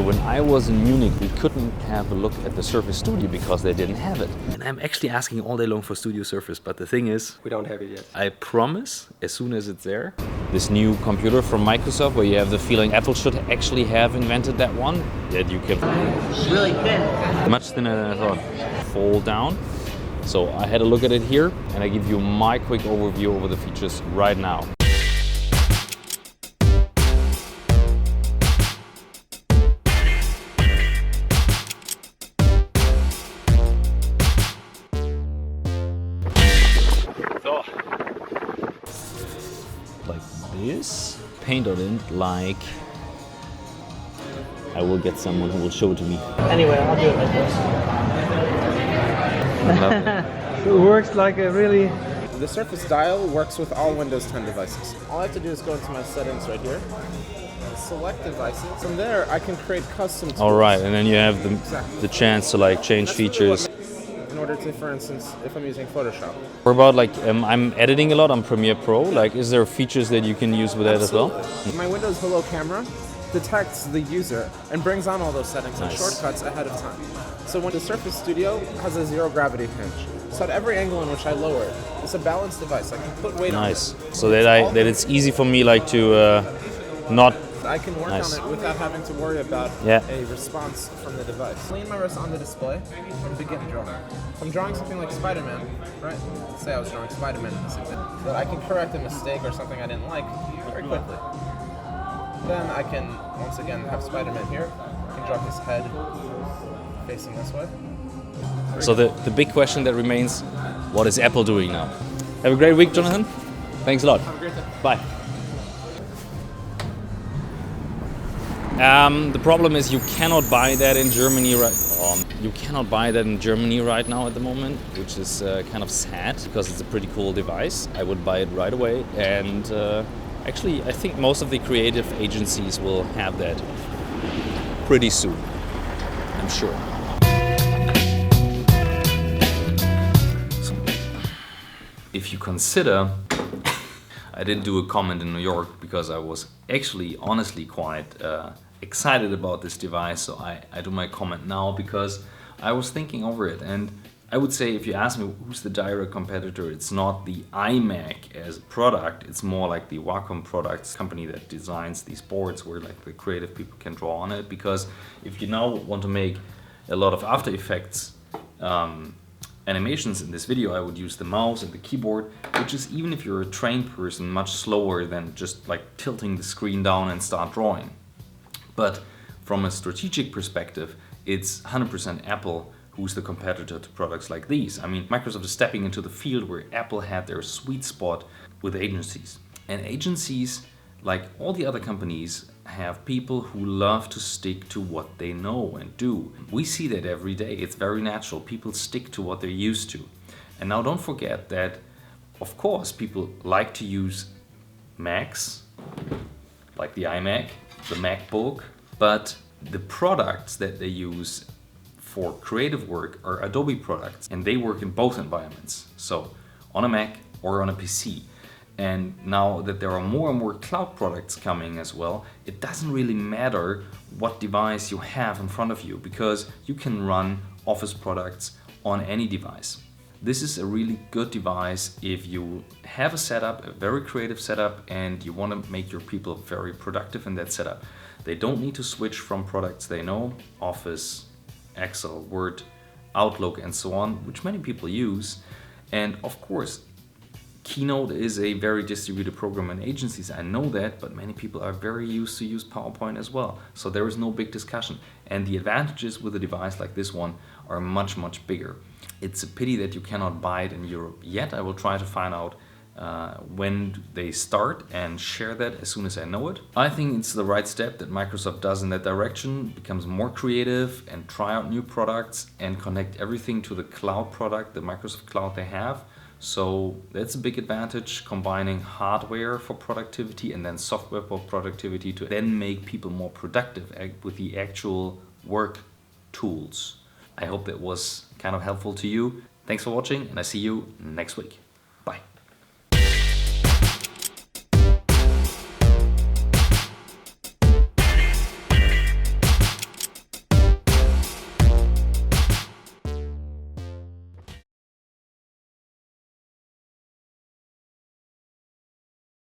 So when I was in Munich, we couldn't have a look at the Surface Studio because they didn't have it. And I'm actually asking all day long for Studio Surface, but the thing is, we don't have it yet. I promise, as soon as it's there, this new computer from Microsoft, where you have the feeling Apple should actually have invented that one, that you can... It's really thin. Much thinner than I thought. Fold down. So I had a look at it here, and I give you my quick overview over the features right now. So, like this. Paint on it like... I will get someone who will show it to me. Anyway, I'll do it like this. It works like a really... The Surface Dial works with all Windows 10 devices. All I have to do is go into my settings right here, select devices. From there, I can create custom tools. All right, and then you have the chance to like change features. In order to, for instance, if I'm using Photoshop. What about like, I'm editing a lot on Premiere Pro. Like, is there features that you can use with that as well? My Windows Hello camera detects the user and brings on all those settings and Nice. shortcuts ahead of time. So when the Surface Studio has a zero gravity hinge, so at every angle in which I lower it, it's a balanced device. I can put weight on it. Nice. So that it's easy for me like to not... I can work Nice. on it without having to worry about Yeah. a response from the device. Lean my wrist on the display and begin drawing. If I'm drawing something like Spider-Man, right? Let's say I was drawing Spider-Man in this example, that I can correct a mistake or something I didn't like very quickly. Then I can, once again, have Spider-Man here. I can draw his head facing this way. So the big question that remains, what is Apple doing now? Have a great week, Jonathan. Thanks a lot. Have a great day. Bye. The problem is you cannot buy that in Germany right now at the moment, which is kind of sad because it's a pretty cool device. I would buy it right away, and actually I think most of the creative agencies will have that pretty soon, I'm sure. So, if you consider, I didn't do a comment in New York because I was actually honestly quite excited about this device, so I do my comment now because I was thinking over it, and I would say if you ask me who's the direct competitor, it's not the iMac as a product, it's more like the Wacom Products company that designs these boards where like the creative people can draw on it, because if you now want to make a lot of After Effects animations in this video, I would use the mouse and the keyboard, which is, even if you're a trained person, much slower than just like tilting the screen down and start drawing. But from a strategic perspective, it's 100% Apple who's the competitor to products like these. I mean, Microsoft is stepping into the field where Apple had their sweet spot with agencies. And agencies, like all the other companies, have people who love to stick to what they know and do. We see that every day. It's very natural. People stick to what they're used to. And now don't forget that, of course, people like to use Macs, like the iMac, the MacBook, but the products that they use for creative work are Adobe products, and they work in both environments. So on a Mac or on a PC. And now that there are more and more cloud products coming as well, it doesn't really matter what device you have in front of you, because you can run Office products on any device. This is a really good device if you have a setup, a very creative setup, and you want to make your people very productive in that setup. They don't need to switch from products they know, Office, Excel, Word, Outlook, and so on, which many people use. And of course, Keynote is a very distributed program in agencies, I know that, but many people are very used to use PowerPoint as well. So there is no big discussion. And the advantages with a device like this one are much, much bigger. It's a pity that you cannot buy it in Europe yet. I will try to find out when they start and share that as soon as I know it. I think it's the right step that Microsoft does in that direction, becomes more creative and try out new products and connect everything to the cloud product, the Microsoft Cloud they have. So that's a big advantage, combining hardware for productivity and then software for productivity to then make people more productive with the actual work tools. I hope that was kind of helpful to you. Thanks for watching, and I see you next week. Bye.